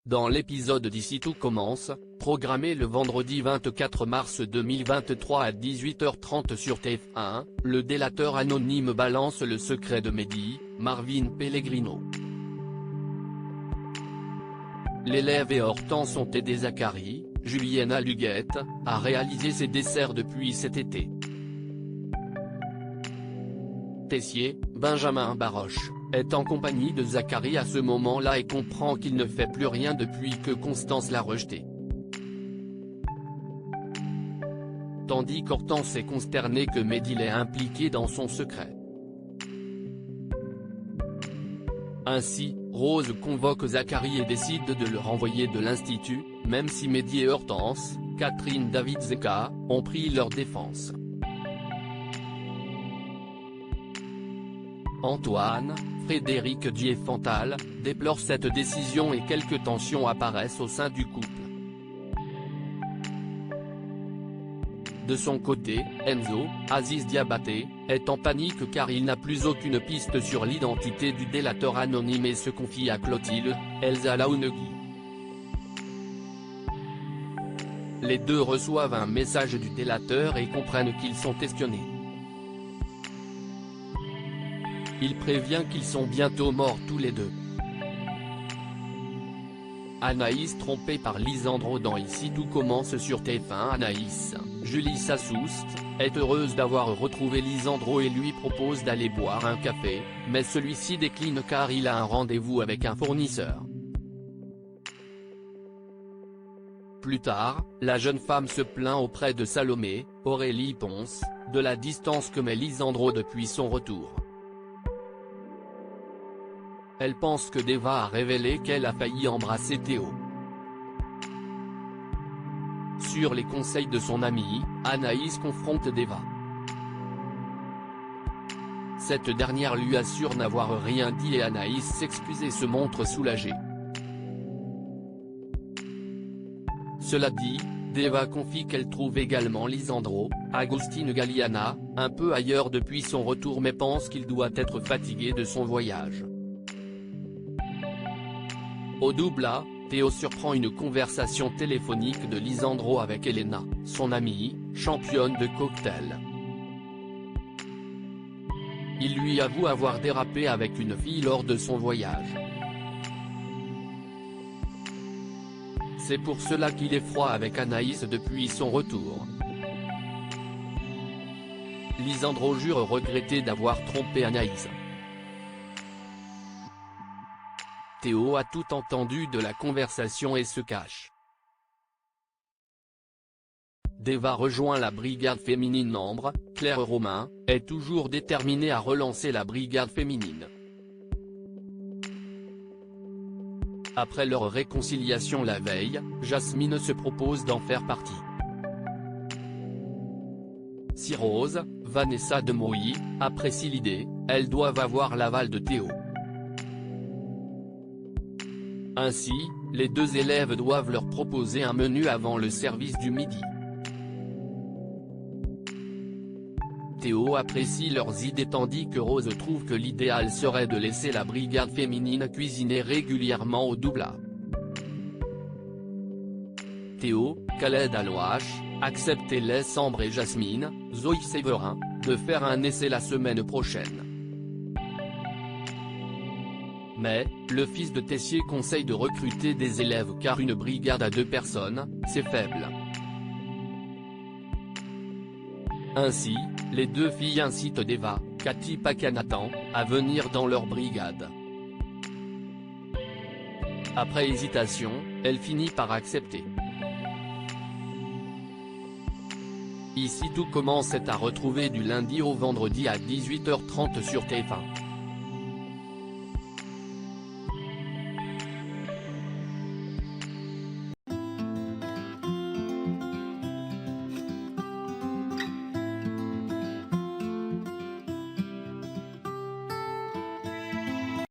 Dans l'épisode d'Ici tout commence, programmé le vendredi 24 mars 2023 à 18h30 sur TF1, le délateur anonyme balance le secret de Mehdi, Marvin Pellegrino. L'élève et Hortense ont aidé Zachary, Juliana Luguette, à réaliser ses desserts depuis cet été. Tessier, Benjamin Baroche, est en compagnie de Zachary à ce moment-là et comprend qu'il ne fait plus rien depuis que Constance l'a rejeté. Tandis qu'Hortense est consternée que Mehdi l'ait impliqué dans son secret. Ainsi, Rose convoque Zachary et décide de le renvoyer de l'institut, même si Mehdi et Hortense, Catherine David Zeka, ont pris leur défense. Antoine, Frédéric Diefenthal, déplore cette décision et quelques tensions apparaissent au sein du couple. De son côté, Enzo, Aziz Diabaté, est en panique car il n'a plus aucune piste sur l'identité du délateur anonyme et se confie à Clotilde, Elsa Laounegui. Les deux reçoivent un message du délateur et comprennent qu'ils sont espionnés. Il prévient qu'ils sont bientôt morts tous les deux. Anaïs trompée par Lisandro dans Ici tout commence sur TF1. Anaïs, Julie Sassoust, est heureuse d'avoir retrouvé Lisandro et lui propose d'aller boire un café, mais celui-ci décline car il a un rendez-vous avec un fournisseur. Plus tard, la jeune femme se plaint auprès de Salomé, Aurélie Ponce, de la distance que met Lisandro depuis son retour. Elle pense que Deva a révélé qu'elle a failli embrasser Théo. Sur les conseils de son amie, Anaïs confronte Deva. Cette dernière lui assure n'avoir rien dit et Anaïs s'excuse et se montre soulagée. Cela dit, Deva confie qu'elle trouve également Lisandro, Agustin Galliana, un peu ailleurs depuis son retour mais pense qu'il doit être fatigué de son voyage. Au double A, Théo surprend une conversation téléphonique de Lisandro avec Elena, son amie, championne de cocktail. Il lui avoue avoir dérapé avec une fille lors de son voyage. C'est pour cela qu'il est froid avec Anaïs depuis son retour. Lisandro jure regretter d'avoir trompé Anaïs. Théo a tout entendu de la conversation et se cache. Deva rejoint la brigade féminine. Ambre, Claire Romain, est toujours déterminée à relancer la brigade féminine. Après leur réconciliation la veille, Jasmine se propose d'en faire partie. Si Rose, Vanessa de Mouilly, apprécient l'idée, elles doivent avoir l'aval de Théo. Ainsi, les deux élèves doivent leur proposer un menu avant le service du midi. Théo apprécie leurs idées tandis que Rose trouve que l'idéal serait de laisser la brigade féminine cuisiner régulièrement au double A. Théo, Khaled Alouache, accepte et laisse Ambre et Jasmine, Zoé Séverin, de faire un essai la semaine prochaine. Mais, le fils de Tessier conseille de recruter des élèves car une brigade à 2 personnes, c'est faible. Ainsi, les deux filles incitent Deva, Cathy Pacanatan, à venir dans leur brigade. Après hésitation, elle finit par accepter. Ici tout commence est à retrouver du lundi au vendredi à 18h30 sur TF1.